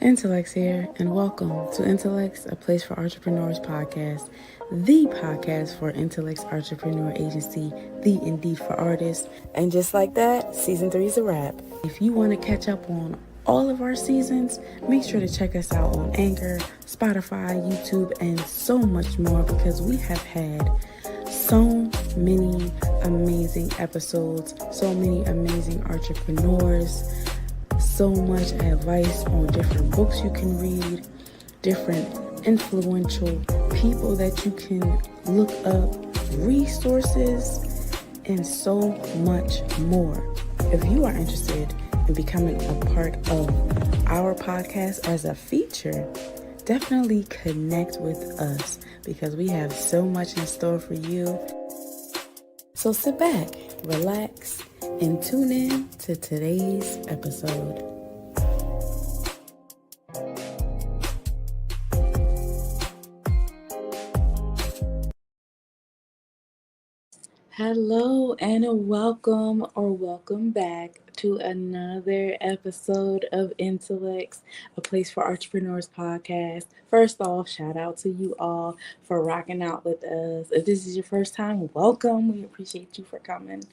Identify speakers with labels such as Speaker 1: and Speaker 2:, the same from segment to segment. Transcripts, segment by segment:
Speaker 1: Intelexx here, and welcome to Intelexx, a place for entrepreneurs podcast, the podcast for Intelexx Artrepreneur Agency, the Indeed for Artists. And just like that, season 3 is a wrap. If you want to catch up on all of our seasons, make sure to check us out on Anchor, Spotify, YouTube, and so much more, because we have had so many amazing episodes, so many amazing entrepreneurs, so much advice on different books you can read, different influential people that you can look up, resources, and so much more. If you are interested in becoming a part of our podcast as a feature, definitely connect with us, because we have so much in store for you. So sit back, relax, and tune in to today's episode. Hello and welcome back to another episode of Intelexx, a place for entrepreneurs podcast. First off, shout out to you all for rocking out with us. If this is your first time, welcome. We appreciate you for coming.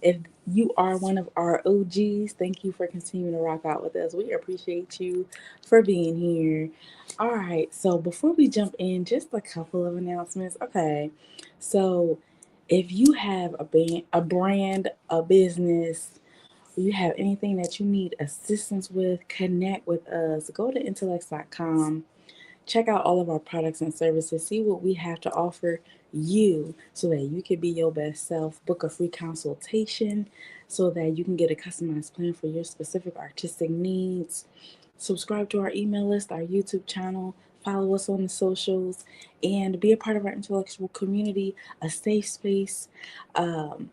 Speaker 1: If you are one of our OGs, thank you for continuing to rock out with us. We appreciate you for being here. All right, so before we jump in, just a couple of announcements. Okay, so if you have a brand, a business, you have anything that you need assistance with, connect with us. Go to Intelexx.com. Check out all of our products and services. See what we have to offer you so that you can be your best self. Book a free consultation so that you can get a customized plan for your specific artistic needs. Subscribe to our email list, our YouTube channel. Follow us on the socials, and be a part of our intellectual community, a safe space, an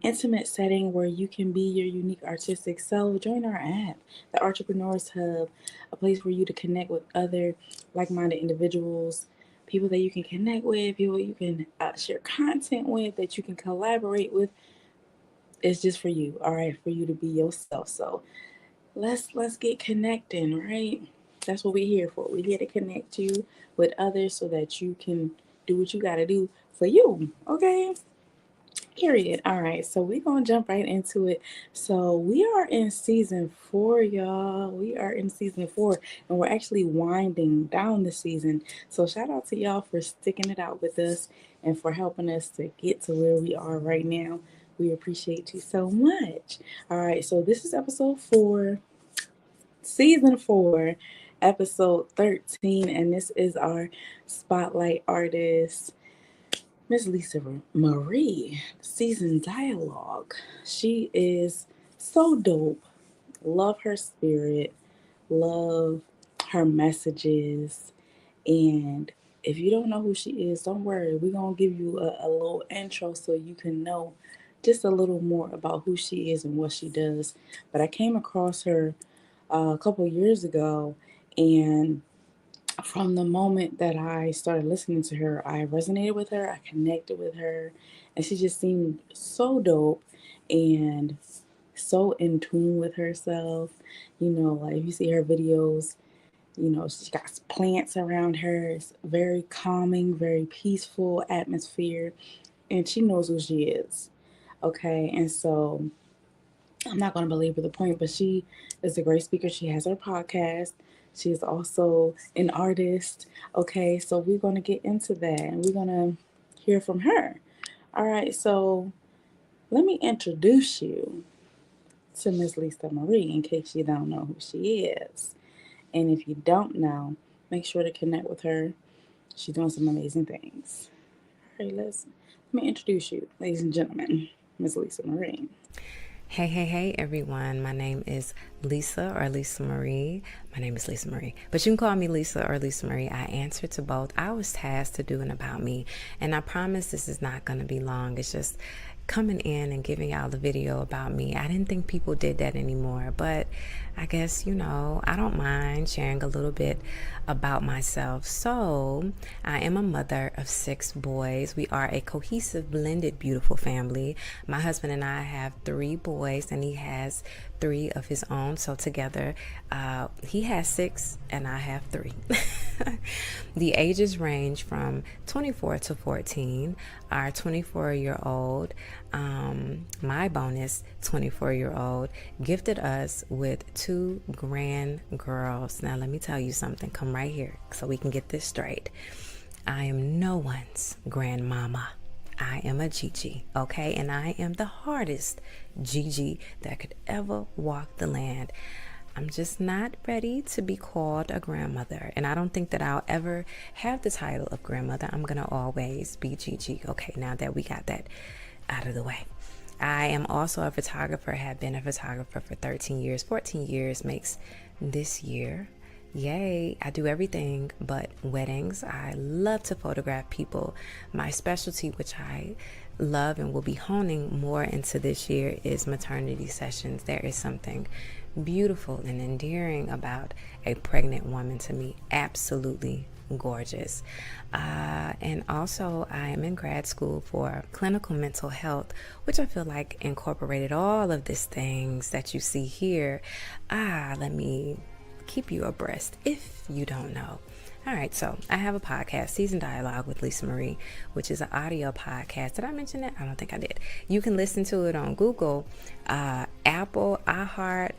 Speaker 1: intimate setting where you can be your unique artistic self. Join our app, the Artrepreneurs Hub, a place for you to connect with other like-minded individuals, people that you can connect with, people you can share content with, that you can collaborate with. It's just for you, all right, for you to be yourself. So let's get connecting, right? That's what we're here for. We're here to connect you with others so that you can do what you got to do for you, okay? Period. All right, so we're going to jump right into it. So we are in season 4, y'all. We are in season 4, and we're actually winding down the season. So shout out to y'all for sticking it out with us and for helping us to get to where we are right now. We appreciate you so much. All right, so this is episode 4, season 4, episode 13, and this is our spotlight artist, Miss Lisa Marie, season dialogue. She is so dope. Love her spirit, love her messages, and if you don't know who she is, don't worry. We're going to give you a little intro so you can know just a little more about who she is and what she does. But I came across her a couple years ago, and from the moment that I started listening to her, I resonated with her, I connected with her, and she just seemed so dope and so in tune with herself. You know, like if you see her videos, you know, she got plants around her. It's very calming, very peaceful atmosphere, and she knows who she is. Okay, and so I'm not going to belabor the point, but she is a great speaker. She has her podcast. She's also an artist. Okay, so we're going to get into that, and we're going to hear from her. All right, so let me introduce you to Miss Lisa Marie in case you don't know who she is. And if you don't know, make sure to connect with her. She's doing some amazing things. All right, let me introduce you, ladies and gentlemen, Miss Lisa Marie.
Speaker 2: Hey, everyone. My name is Lisa or Lisa Marie. My name is Lisa Marie, but you can call me Lisa or Lisa Marie. I answer to both. I was tasked to do an about me, and I promise this is not going to be long. It's just coming in and giving y'all the video about me. I didn't think people did that anymore, but I guess, I don't mind sharing a little bit about myself. So I am a mother of 6 boys. We are a cohesive, blended, beautiful family. My husband and I have 3 boys, and he has 3 of his own. So together, he has 6 and I have 3. The ages range from 24 to 14. Our 24-year-old, my bonus 24-year-old, gifted us with 2 grand girls. Now, let me tell you something. Come right here so we can get this straight. I am no one's grandmama. I am a Gigi, okay? And I am the hardest Gigi that could ever walk the land. I'm just not ready to be called a grandmother. And I don't think that I'll ever have the title of grandmother. I'm going to always be Gigi. Okay, now that we got that out of the way. I am also a photographer, have been a photographer for 13 years. 14 years makes this year. Yay, I do everything but weddings. I love to photograph people. My specialty, which I love and will be honing more into this year, is maternity sessions. There is something beautiful and endearing about a pregnant woman to me. Absolutely gorgeous. And also I am in grad school for clinical mental health, which I feel like incorporated all of these things that you see here. Let me keep you abreast if you don't know. All right, so I have a podcast, Seasoned Dialogue with Lisa Marie, which is an audio podcast. Did I mention that? I don't think I did. You can listen to it on Google, Apple, iHeart,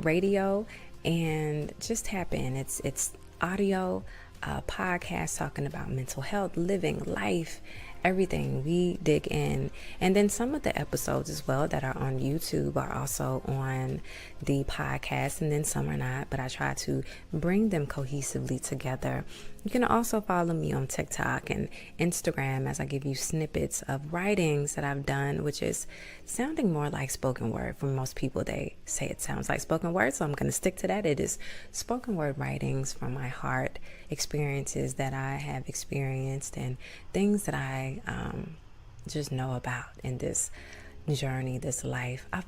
Speaker 2: radio, and just tap in. It's audio podcast talking about mental health, living life, everything. We dig in. And then some of the episodes as well that are on YouTube are also on the podcast, and then some are not, but I try to bring them cohesively together. You can also follow me on TikTok and Instagram as I give you snippets of writings that I've done, which is sounding more like spoken word. For most people, they say it sounds like spoken word, so I'm going to stick to that. It is spoken word writings from my heart, experiences that I have experienced, and things that I just know about in this journey, this life. I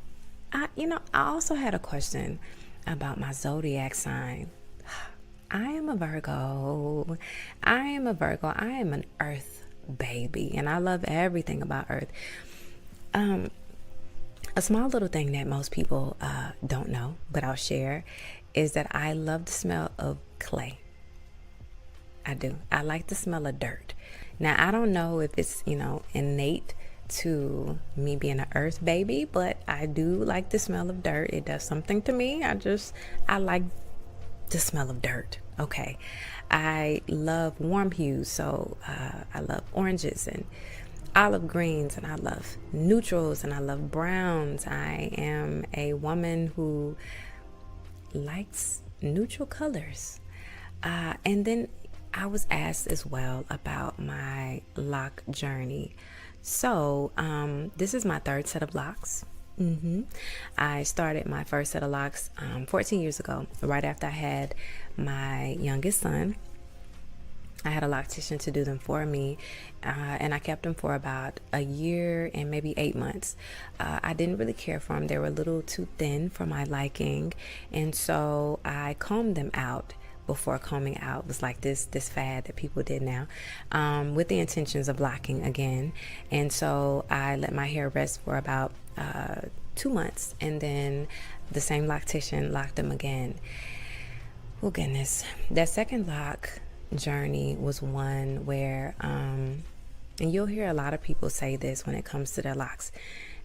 Speaker 2: also had a question about my zodiac sign. I am a Virgo. I am an earth baby, and I love everything about earth. A small little thing that most people don't know, but I'll share, is that I love the smell of clay. I do. I like the smell of dirt. Now, I don't know if it's, innate to me being an earth baby, but I do like the smell of dirt. It does something to me. I like the smell of dirt. Okay. I love warm hues, so I love oranges and olive greens, and I love neutrals, and I love browns. I am a woman who likes neutral colors. And then I was asked as well about my lock journey. So this is my 3rd set of locks. I started my first set of locks 14 years ago, right after I had my youngest son. I had a loctician to do them for me, and I kept them for about a year and maybe 8 months. I didn't really care for them. They were a little too thin for my liking, and so I combed them out. Before combing out was like this fad that people did now, with the intentions of locking again. And so I let my hair rest for about 2 months, and then the same loctician locked them again. Oh goodness, that second lock journey was one where, and you'll hear a lot of people say this when it comes to their locks.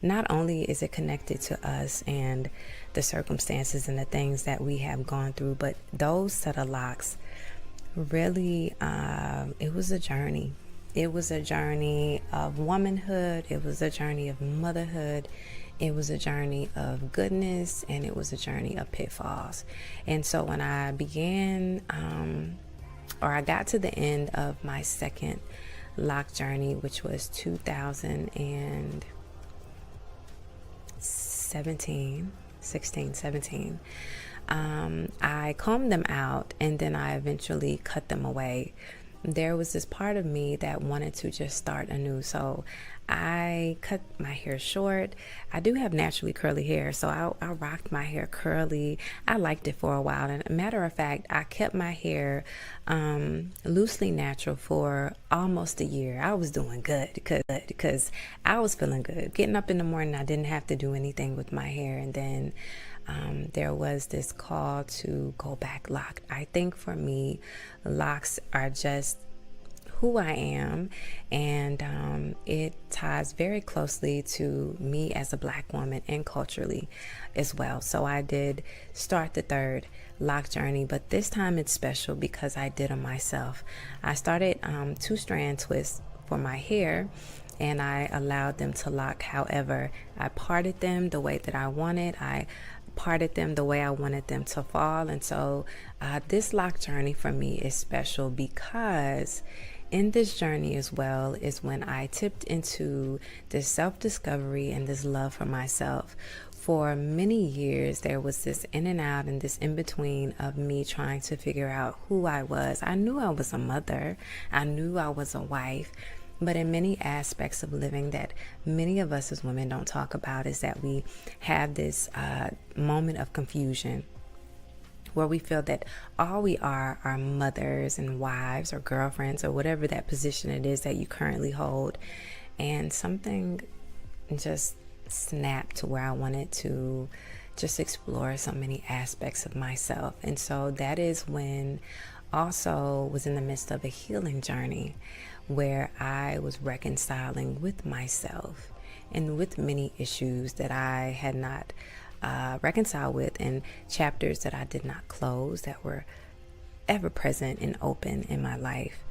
Speaker 2: Not only is it connected to us and the circumstances and the things that we have gone through, but those set of locks really, it was a journey. It was a journey of womanhood. It was a journey of motherhood. It was a journey of goodness, and it was a journey of pitfalls. And so when I began, or I got to the end of my second lock journey, which was 2017, I combed them out, and then I eventually cut them away. there was this part of me that wanted to just start anew. So I cut my hair short. I do have naturally curly hair, so I rocked my hair curly. I liked it for a while. And a matter of fact, I kept my hair loosely natural for almost a year. I was doing good because I was feeling good. Getting up in the morning, I didn't have to do anything with my hair. And then there was this call to go back locked. I think for me, locks are just who I am, and it ties very closely to me as a Black woman and culturally as well. So I did start the third lock journey, but this time it's special because I did them myself. I started 2-strand twists for my hair, and I allowed them to lock. However, I parted them the way that I wanted. I parted them the way I wanted them to fall. And so this lock journey for me is special because in this journey as well is when I tipped into this self-discovery and this love for myself. For many years, there was this in and out and this in between of me trying to figure out who I was. I knew I was a mother. I knew I was a wife. But in many aspects of living that many of us as women don't talk about is that we have this moment of confusion where we feel that all we are mothers and wives or girlfriends or whatever that position it is that you currently hold. And something just snapped to where I wanted to just explore so many aspects of myself. And so that is when also was in the midst of a healing journey where I was reconciling with myself and with many issues that I had not reconciled with, and chapters that I did not close that were ever present and open in my life.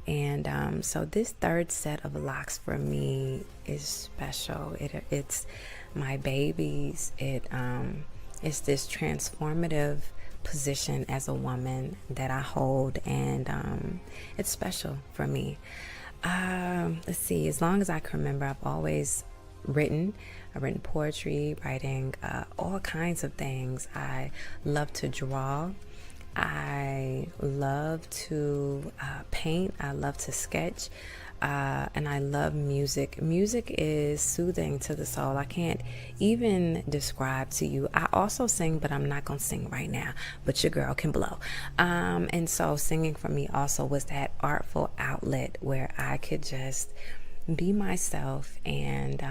Speaker 2: And so this third set of locks for me is special. It's my babies. It's this transformative position as a woman that I hold, and it's special for me. Let's see, as long as I can remember, I've always written. I've written poetry, writing all kinds of things. I love to draw. I love to paint. I love to sketch. And I love music. Music is soothing to the soul. I can't even describe to you. I also sing, but I'm not going to sing right now. But your girl can blow. And so singing for me also was that artful outlet where I could just be myself. And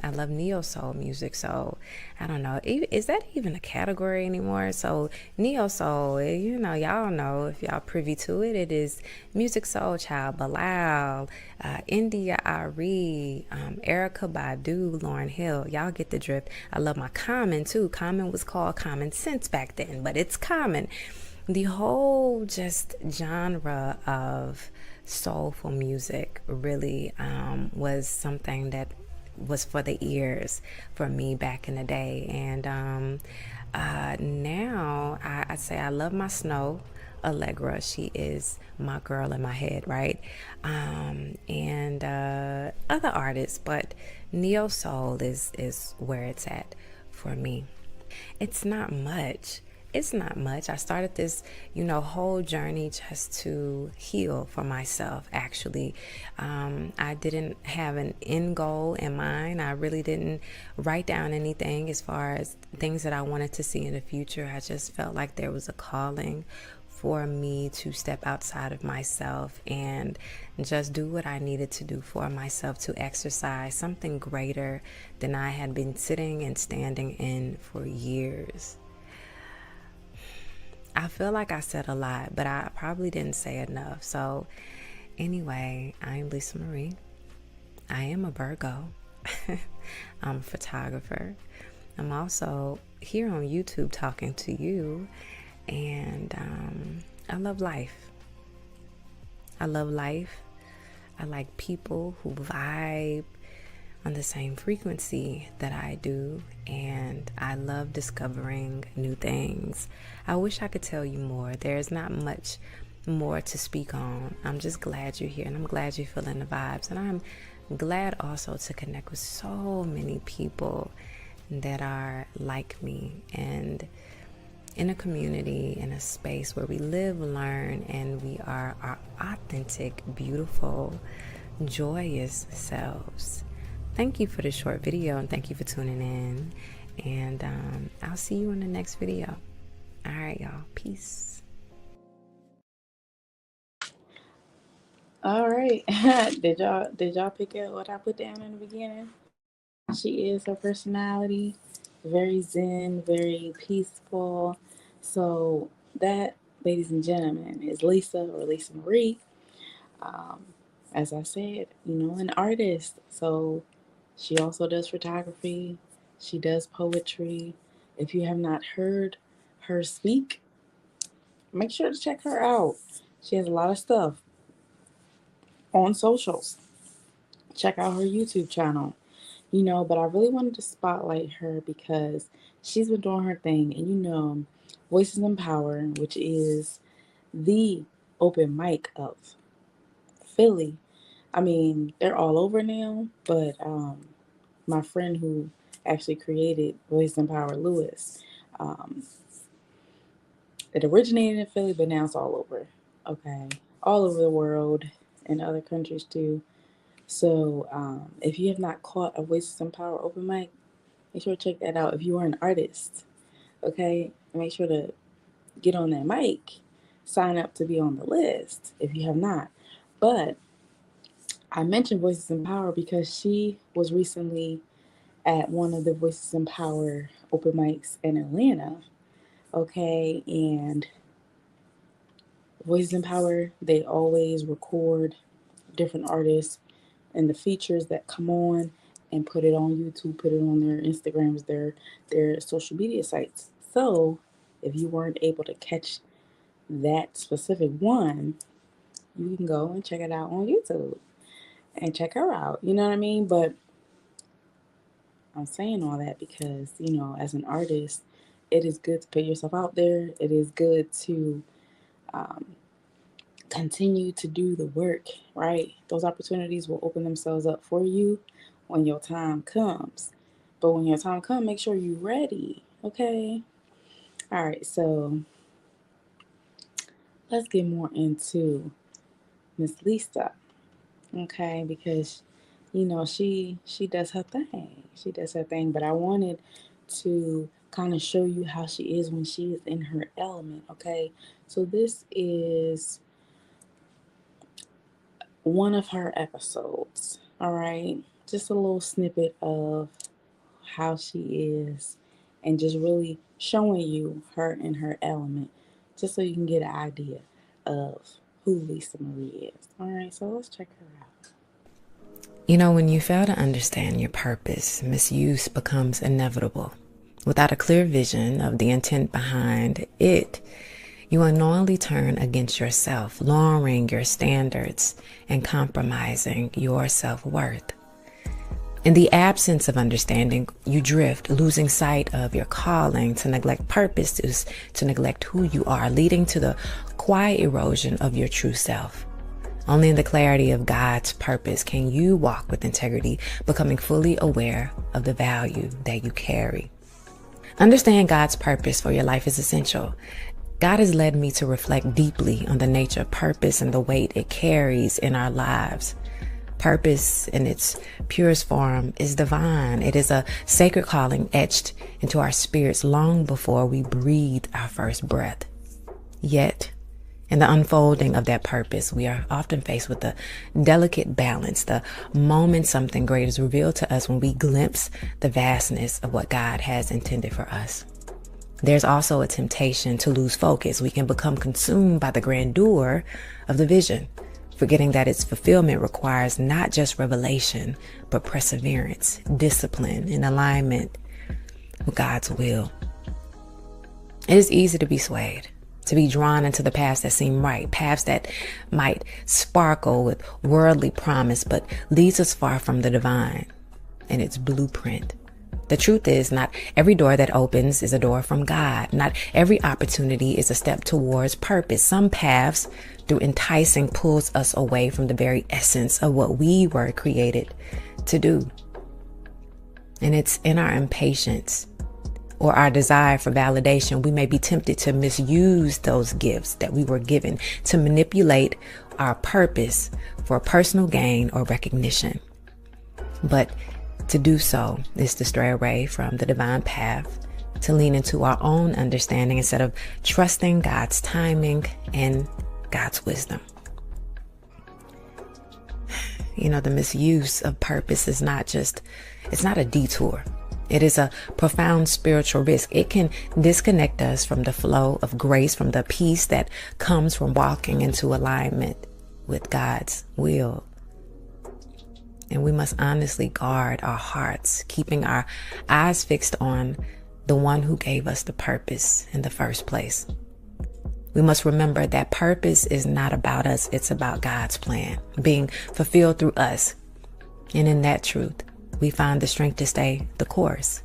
Speaker 2: I love neo soul music. So I don't know, is that even a category anymore? So neo soul, y'all know, if y'all privy to it, it is Music Soul Child, Bilal, India Ari, Erica Badu, Lauryn Hill. Y'all get the drift. I love my Common too. Common was called Common Sense back then, but it's Common. The whole just genre of soulful music really was something that was for the ears for me back in the day. And now I'd say I love my Snow Allegra. She is my girl in my head, right? And other artists, but neo soul is where it's at for me. It's not much. I started this, whole journey just to heal for myself, actually. I didn't have an end goal in mind. I really didn't write down anything as far as things that I wanted to see in the future. I just felt like there was a calling for me to step outside of myself and just do what I needed to do for myself, to exercise something greater than I had been sitting and standing in for years. I feel like I said a lot, but I probably didn't say enough. So anyway, I'm Lisa Marie. I am a Virgo. I'm a photographer. I'm also here on YouTube talking to you. And I love life. I like people who vibe on the same frequency that I do, and I love discovering new things. I wish I could tell you more. There's not much more to speak on. I'm just glad you're here, and I'm glad you're feeling the vibes, and I'm glad also to connect with so many people that are like me, and in a community, in a space where we live, learn, and we are our authentic, beautiful, joyous selves. Thank you for the short video and thank you for tuning in. And I'll see you in the next video. All right, y'all. Peace.
Speaker 1: All right. did y'all pick up what I put down in the beginning? She is her personality, very zen, very peaceful. So that, ladies and gentlemen, is Lisa or Lisa Marie. Um, as I said, an artist. So she also does photography. She does poetry. If you have not heard her speak, make sure to check her out. She has a lot of stuff on socials. Check out her YouTube channel. But I really wanted to spotlight her because she's been doing her thing. And Voices in Power, which is the open mic of Philly. I mean, they're all over now, but my friend who actually created Voices in Power, Lewis, um, it originated in Philly, but now it's all over. Okay. All over the world and other countries too. So if you have not caught a Voices in Power open mic, make sure to check that out. If you are an artist, okay, make sure to get on that mic, sign up to be on the list if you have not. But I mentioned Voices in Power because she was recently at one of the Voices in Power open mics in Atlanta, okay, and Voices in Power, they always record different artists and the features that come on and put it on YouTube, put it on their Instagrams, their social media sites. So if you weren't able to catch that specific one, you can go and check it out on YouTube and check her out. You know what I mean? But I'm saying all that because, as an artist, it is good to put yourself out there. It is good to um, continue to do the work, right? Those opportunities will open themselves up for you when your time comes. But when your time comes, make sure you're ready, okay? All right, so let's get more into Miss Lisa, okay? Because she does her thing. She does her thing, but I wanted to kind of show you how she is when she is in her element, okay? So this is one of her episodes, all right? Just a little snippet of how she is and just really showing you her in her element, just so you can get an idea of who Lisa Marie is. All right, so let's check her out.
Speaker 2: When you fail to understand your purpose, misuse becomes inevitable. Without a clear vision of the intent behind it, you unknowingly turn against yourself, lowering your standards and compromising your self-worth. In the absence of understanding, you drift, losing sight of your calling. To neglect purpose is to neglect who you are, leading to the quiet erosion of your true self. Only in the clarity of God's purpose can you walk with integrity, becoming fully aware of the value that you carry. Understand God's purpose for your life is essential. God has led me to reflect deeply on the nature of purpose and the weight it carries in our lives. Purpose in its purest form is divine. It is a sacred calling etched into our spirits long before we breathe our first breath. Yet, in the unfolding of that purpose, we are often faced with the delicate balance, the moment something great is revealed to us when we glimpse the vastness of what God has intended for us. There's also a temptation to lose focus. We can become consumed by the grandeur of the vision, forgetting that its fulfillment requires not just revelation, but perseverance, discipline, and alignment with God's will. It is easy to be swayed, to be drawn into the paths that seem right, paths that might sparkle with worldly promise, but leads us far from the divine and its blueprint. The truth is, not every door that opens is a door from God. Not every opportunity is a step towards purpose. Some paths, through enticing, pulls us away from the very essence of what we were created to do. And it's in our impatience or our desire for validation, we may be tempted to misuse those gifts that we were given to manipulate our purpose for personal gain or recognition. But to do so is to stray away from the divine path, to lean into our own understanding instead of trusting God's timing and God's wisdom. The misuse of purpose is it's not a detour. It is a profound spiritual risk. It can disconnect us from the flow of grace, from the peace that comes from walking into alignment with God's will. And we must honestly guard our hearts, keeping our eyes fixed on the one who gave us the purpose in the first place. We must remember that purpose is not about us. It's about God's plan being fulfilled through us. And in that truth, we find the strength to stay the course,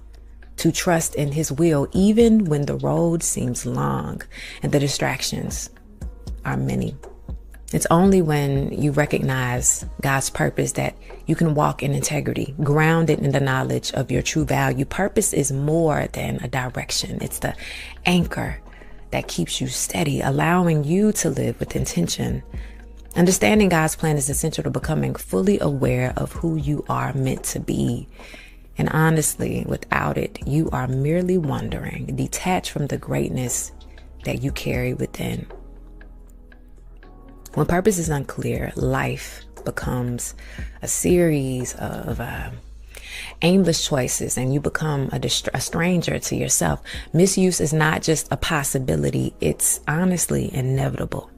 Speaker 2: to trust in His will, even when the road seems long and the distractions are many. It's only when you recognize God's purpose that you can walk in integrity, grounded in the knowledge of your true value. Purpose is more than a direction. It's the anchor that keeps you steady, allowing you to live with intention. Understanding God's plan is essential to becoming fully aware of who you are meant to be. And honestly, without it, you are merely wandering, detached from the greatness that you carry within. When purpose is unclear, life becomes a series of aimless choices, and you become a stranger to yourself. Misuse is not just a possibility, it's honestly inevitable.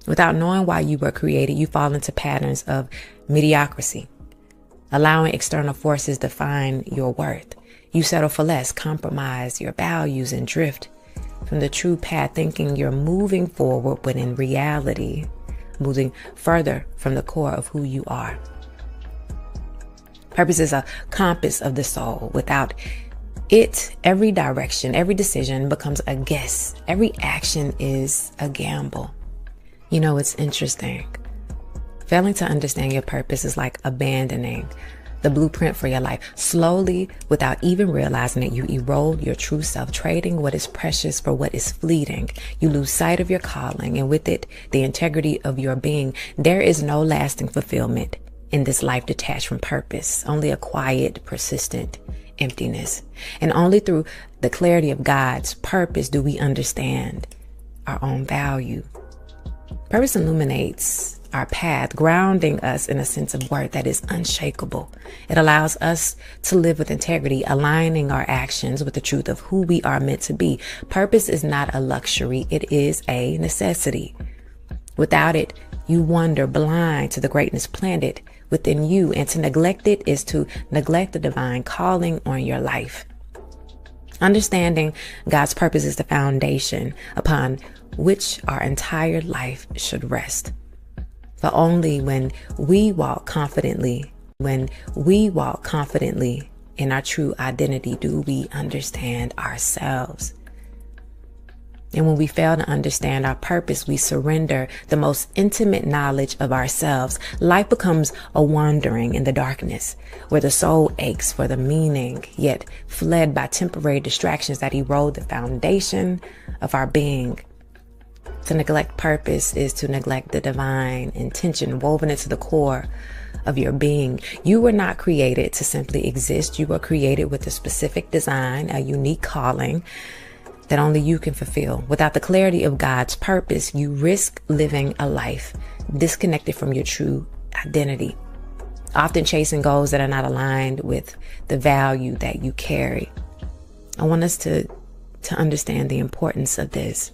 Speaker 2: Without knowing why you were created, you fall into patterns of mediocrity, allowing external forces to define your worth. You settle for less, compromise your values, and drift from the true path, thinking you're moving forward, but in reality, moving further from the core of who you are. Purpose is a compass of the soul. Without it, every direction, every decision becomes a guess. Every action is a gamble. It's interesting. Failing to understand your purpose is like abandoning the blueprint for your life. Slowly, without even realizing it, you erode your true self, trading what is precious for what is fleeting. You lose sight of your calling, and with it, the integrity of your being. There is no lasting fulfillment in this life detached from purpose, only a quiet, persistent emptiness. And only through the clarity of God's purpose do we understand our own value. Purpose illuminates our path, grounding us in a sense of worth that is unshakable. It allows us to live with integrity, aligning our actions with the truth of who we are meant to be. Purpose is not a luxury, it is a necessity. Without it, you wander blind to the greatness planted within you, and to neglect it is to neglect the divine calling on your life. Understanding God's purpose is the foundation upon which our entire life should rest. For only when we walk confidently in our true identity, do we understand ourselves. And when we fail to understand our purpose, we surrender the most intimate knowledge of ourselves. Life becomes a wandering in the darkness, where the soul aches for the meaning, yet fled by temporary distractions that erode the foundation of our being. To neglect purpose is to neglect the divine intention woven into the core of your being. You were not created to simply exist. You were created with a specific design, a unique calling that only you can fulfill. Without the clarity of God's purpose, you risk living a life disconnected from your true identity, often chasing goals that are not aligned with the value that you carry. I want us to understand the importance of this,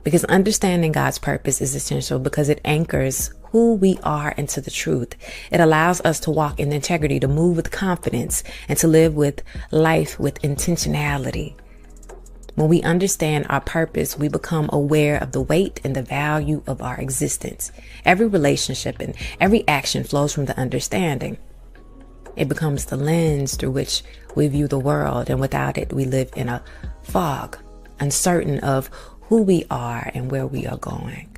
Speaker 2: because understanding God's purpose is essential because it anchors who we are into the truth. It allows us to walk in integrity, to move with confidence, and to live with life with intentionality. When we understand our purpose, we become aware of the weight and the value of our existence. Every relationship and every action flows from the understanding. It becomes the lens through which we view the world, and without it, we live in a fog, uncertain of who we are and where we are going.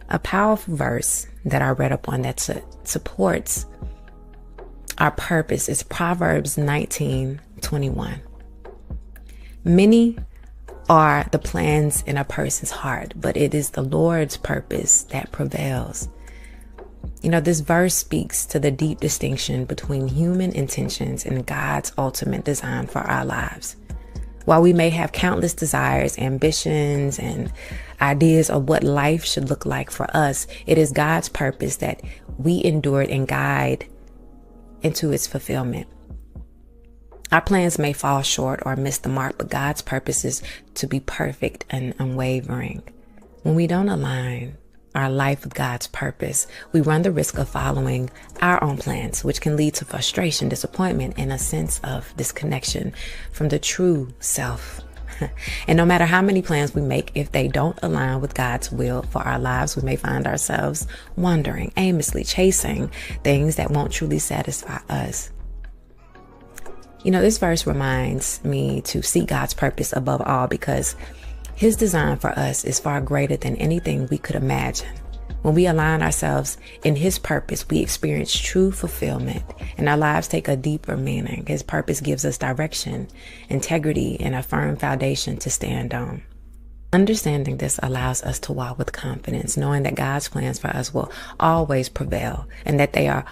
Speaker 2: A powerful verse that I read up on that supports our purpose is Proverbs 19, 21. Many are the plans in a person's heart, but it is the Lord's purpose that prevails. This verse speaks to the deep distinction between human intentions and God's ultimate design for our lives. While we may have countless desires, ambitions, and ideas of what life should look like for us, it is God's purpose that we endure and guide into its fulfillment. Our plans may fall short or miss the mark, but God's purpose is to be perfect and unwavering. When we don't align our life with God's purpose, we run the risk of following our own plans, which can lead to frustration, disappointment, and a sense of disconnection from the true self. And no matter how many plans we make, if they don't align with God's will for our lives, we may find ourselves wandering, aimlessly chasing things that won't truly satisfy us. This verse reminds me to seek God's purpose above all, because His design for us is far greater than anything we could imagine. When we align ourselves in His purpose, we experience true fulfillment and our lives take a deeper meaning. His purpose gives us direction, integrity, and a firm foundation to stand on. Understanding this allows us to walk with confidence, knowing that God's plans for us will always prevail and that they are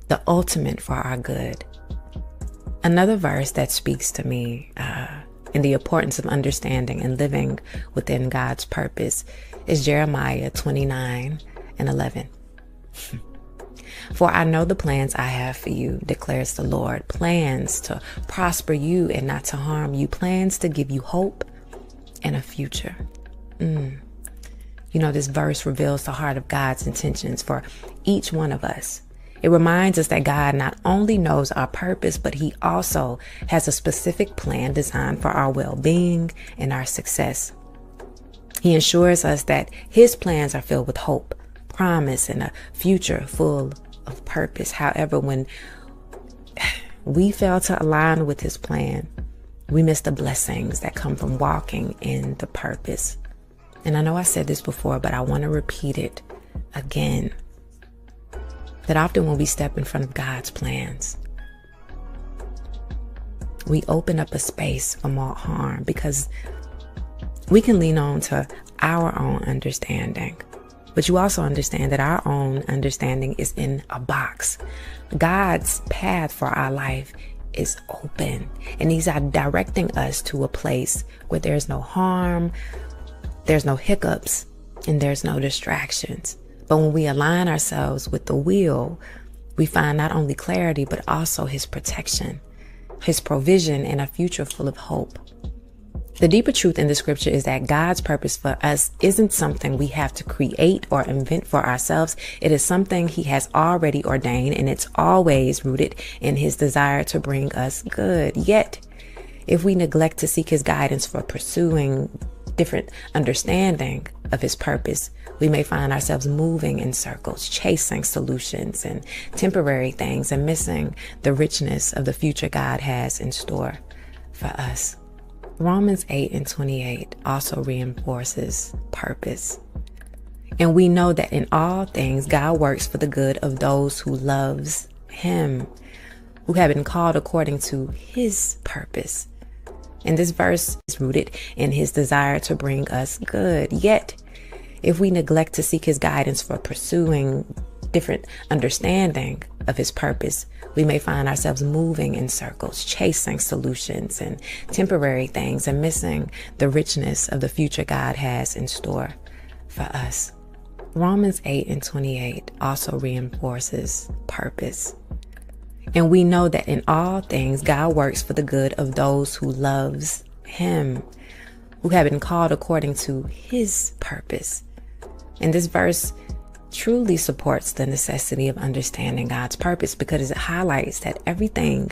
Speaker 2: the ultimate for our good. Another verse that speaks to me in the importance of understanding and living within God's purpose is Jeremiah 29:11. For I know the plans I have for you, declares the Lord, plans to prosper you and not to harm you, plans to give you hope and a future. This verse reveals the heart of God's intentions for each one of us. It reminds us that God not only knows our purpose, but He also has a specific plan designed for our well-being and our success. He assures us that His plans are filled with hope, promise, and a future full of purpose. However, when we fail to align with His plan, we miss the blessings that come from walking in the purpose. And I know I said this before, but I want to repeat it again. That often when we step in front of God's plans, we open up a space for more harm, because we can lean on to our own understanding. But you also understand that our own understanding is in a box. God's path for our life is open, and He's directing us to a place where there's no harm, there's no hiccups, and there's no distractions. But when we align ourselves with the will, we find not only clarity, but also His protection, His provision, and a future full of hope. The deeper truth in the scripture is that God's purpose for us isn't something we have to create or invent for ourselves. It is something He has already ordained, and it's always rooted in His desire to bring us good. Yet, if we neglect to seek His guidance for pursuing different understanding of His purpose, we may find ourselves moving in circles, chasing solutions and temporary things, and missing the richness of the future God has in store for us. Romans 8:28 also reinforces purpose. And we know that in all things, God works for the good of those who loves Him, who have been called according to His purpose. And this verse is rooted in His desire to bring us good. Yet, if we neglect to seek His guidance for pursuing different understanding of His purpose, we may find ourselves moving in circles, chasing solutions and temporary things, and missing the richness of the future God has in store for us. Romans 8:28 also reinforces purpose. And we know that in all things, God works for the good of those who loves Him, who have been called according to His purpose. And this verse truly supports the necessity of understanding God's purpose, because it highlights that everything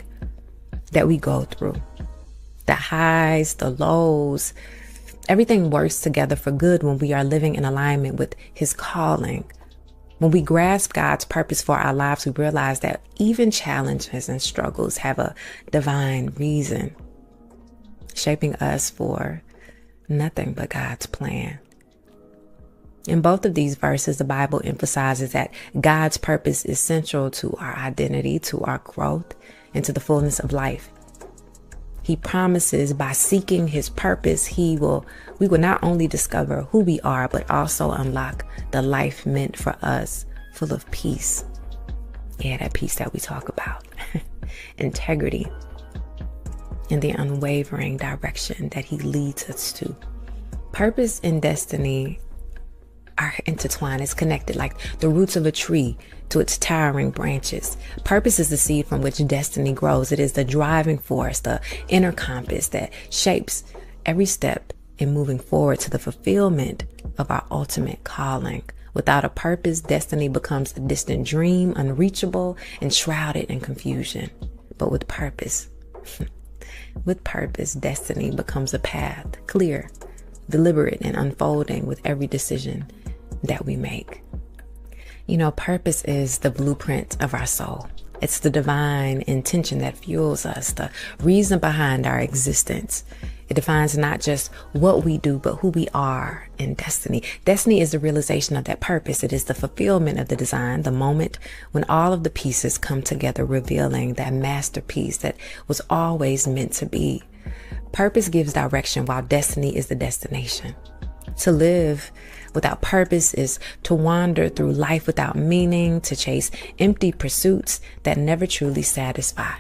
Speaker 2: that we go through, the highs, the lows, everything works together for good when we are living in alignment with His calling. When we grasp God's purpose for our lives, we realize that even challenges and struggles have a divine reason, shaping us for nothing but God's plan. In both of these verses, the Bible emphasizes that God's purpose is central to our identity, to our growth, and to the fullness of life. He promises by seeking his purpose, we will not only discover who we are, but also unlock the life meant for us, full of peace. Yeah, that peace that we talk about. Integrity and the unwavering direction that he leads us to. Purpose and destiny are intertwined. It's connected like the roots of a tree to its towering branches. Purpose is the seed from which destiny grows. It is the driving force, the inner compass that shapes every step in moving forward to the fulfillment of our ultimate calling. Without a purpose, destiny becomes a distant dream, unreachable and shrouded in confusion. But with purpose, destiny becomes a path, clear, deliberate, and unfolding with every decision that we make. You know, purpose is the blueprint of our soul. It's the divine intention that fuels us, the reason behind our existence. It defines not just what we do, but who we are in destiny. Destiny is the realization of that purpose. It is the fulfillment of the design, the moment when all of the pieces come together, revealing that masterpiece that was always meant to be. Purpose gives direction, while destiny is the destination. To live without purpose is to wander through life without meaning, to chase empty pursuits that never truly satisfy.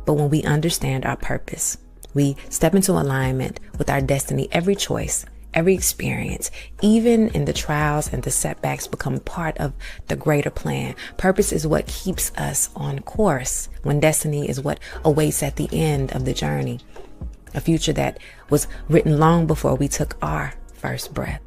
Speaker 2: But when we understand our purpose, we step into alignment with our destiny. Every choice, every experience, even in the trials and the setbacks, become part of the greater plan. Purpose is what keeps us on course, when destiny is what awaits at the end of the journey. A future that was written long before we took our first breath.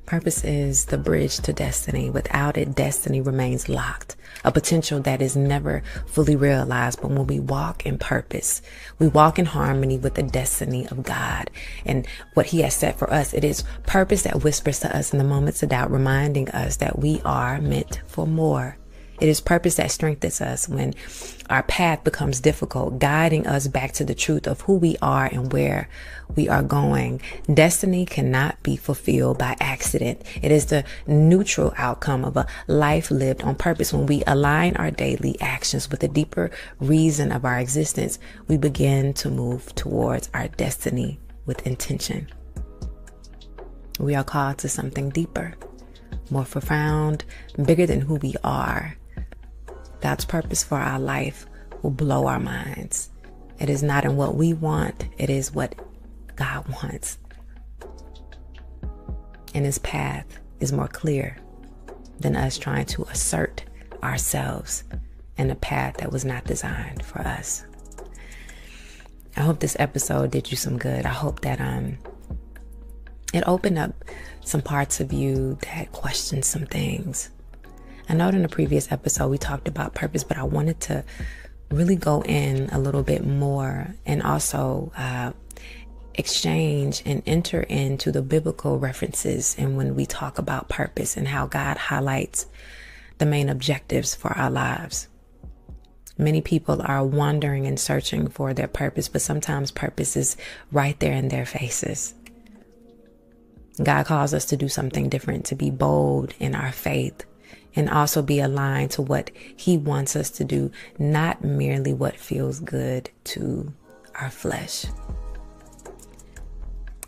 Speaker 2: Purpose is the bridge to destiny. Without it, destiny remains locked, a potential that is never fully realized. But when we walk in purpose, we walk in harmony with the destiny of God and what he has set for us. It is purpose that whispers to us in the moments of doubt, reminding us that we are meant for more. It is purpose that strengthens us when our path becomes difficult, guiding us back to the truth of who we are and where we are going. Destiny cannot be fulfilled by accident. It is the neutral outcome of a life lived on purpose. When we align our daily actions with the deeper reason of our existence, we begin to move towards our destiny with intention. We are called to something deeper, more profound, bigger than who we are. God's purpose for our life will blow our minds. It is not in what we want, it is what God wants. And his path is more clear than us trying to assert ourselves in a path that was not designed for us. I hope this episode did you some good. I hope that it opened up some parts of you that questioned some things. I know in the previous episode we talked about purpose, but I wanted to really go in a little bit more and also exchange and enter into the biblical references. And when we talk about purpose and how God highlights the main objectives for our lives. Many people are wandering and searching for their purpose, but sometimes purpose is right there in their faces. God calls us to do something different, to be bold in our faith, and also be aligned to what he wants us to do, not merely what feels good to our flesh.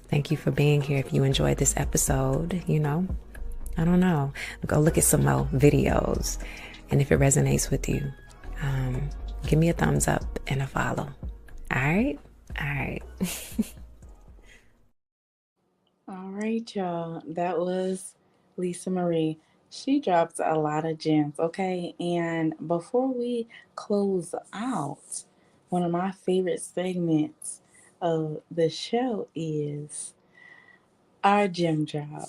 Speaker 2: Thank you for being here. If you enjoyed this episode, I don't know, go look at some more videos. And if it resonates with you, give me a thumbs up and a follow. All right.
Speaker 1: All right, y'all. That was Lisa Marie. She drops a lot of gems, okay? And before we close out, one of my favorite segments of the show is our gym job.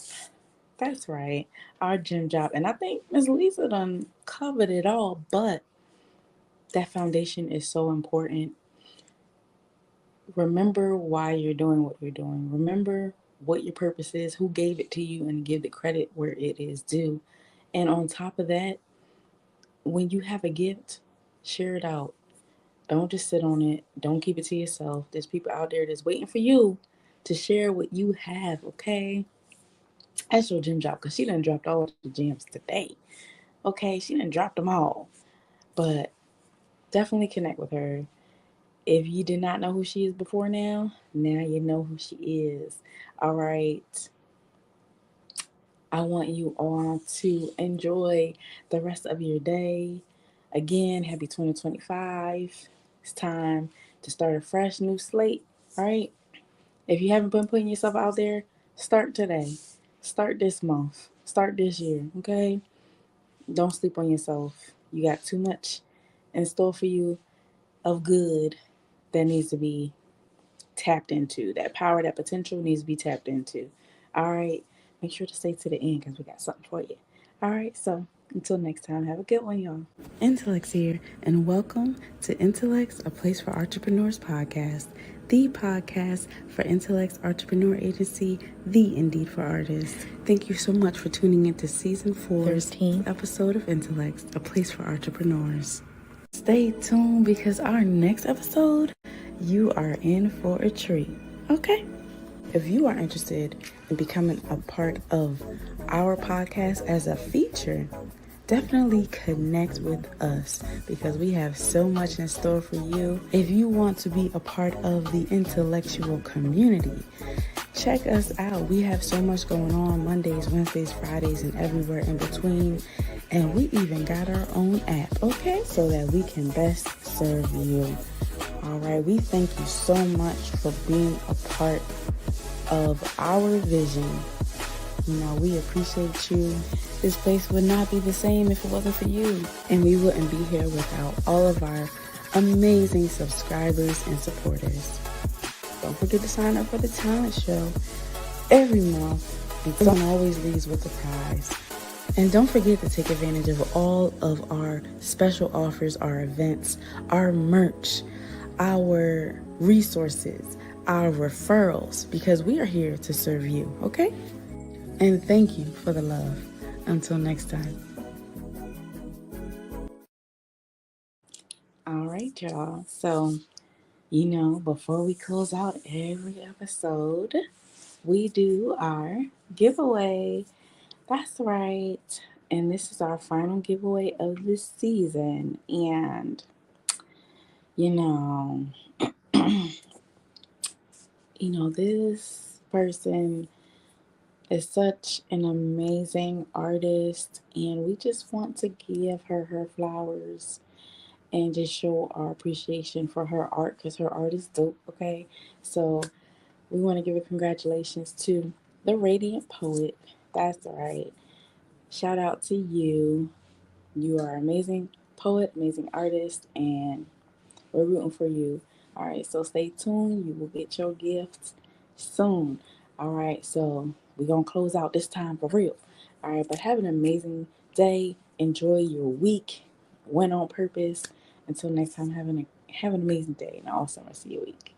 Speaker 1: That's right, our gym job. And I think Miss Lisa done covered it all, but that foundation is so important. Remember why you're doing what you're doing. Remember what your purpose is, who gave it to you, and give the credit where it is due. And on top of that, when you have a gift, share it out. Don't just sit on it. Don't keep it to yourself. There's people out there that's waiting for you to share what you have, okay? That's your gym job because she done dropped all the gems today. Okay, she done dropped them all. But definitely connect with her. If you did not know who she is before now you know who she is. All right. I want you all to enjoy the rest of your day. Again, happy 2025. It's time to start a fresh new slate. All right. If you haven't been putting yourself out there, start today. Start this month. Start this year. Okay. Don't sleep on yourself. You got too much in store for you of good that needs to be tapped into. That power, that potential needs to be tapped into. All right. Make sure to stay to the end because we got something for you. All right. So until next time, have a good one, y'all. Intellecx here, and welcome to Intelexx, a place for entrepreneurs podcast, the podcast for Intelexx Artrepreneur Agency, the Indeed for Artists. Thank you so much for tuning into season 4's 13th episode of Intelexx, a place for entrepreneurs. Stay tuned because our next episode, you are in for a treat. Okay? If you are interested in becoming a part of our podcast as a feature, definitely connect with us because we have so much in store for you. If you want to be a part of the intellectual community, check us out. We have so much going on Mondays, Wednesdays, Fridays, and everywhere in between. And we even got our own app, okay? So that we can best serve you. All right, we thank you so much for being a part of our vision. You know, we appreciate you. This place would not be the same if it wasn't for you. And we wouldn't be here without all of our amazing subscribers and supporters. Don't forget to sign up for the talent show every month. And someone always leaves with a prize. And don't forget to take advantage of all of our special offers, our events, our merch, our resources, our referrals, because we are here to serve you, okay? And thank you for the love. Until next time. All right, y'all. So, before we close out every episode, we do our giveaway. That's right. And this is our final giveaway of this season. And, you know, this person is such an amazing artist, and we just want to give her flowers and just show our appreciation for her art because her art is dope, okay? So we want to give a congratulations to the Radiant Poet. That's right. Shout out to you. You are an amazing poet, amazing artist, and we're rooting for you. All right, so stay tuned. You will get your gifts soon. All right, so we're going to close out this time for real. All right, but have an amazing day. Enjoy your week. Win on purpose. Until next time, have an amazing day and an awesome rest of your week.